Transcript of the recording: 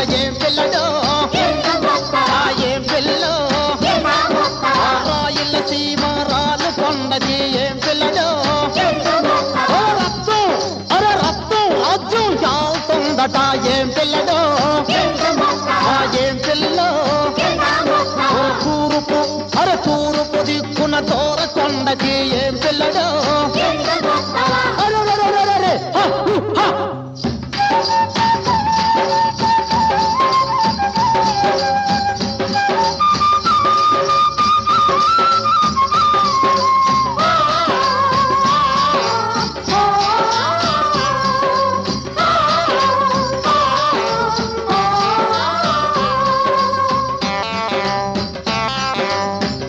ఏం పిల్లడో ఏం పిల్లో రాయిల సీమ రాలు కొండది ఏం పిల్లడో రక్తం రక్తం రాజ్యం చాలుతుందట ఏం పిల్లడో ఏం పిల్లో తూర్పు దిక్కున దూర కొండకి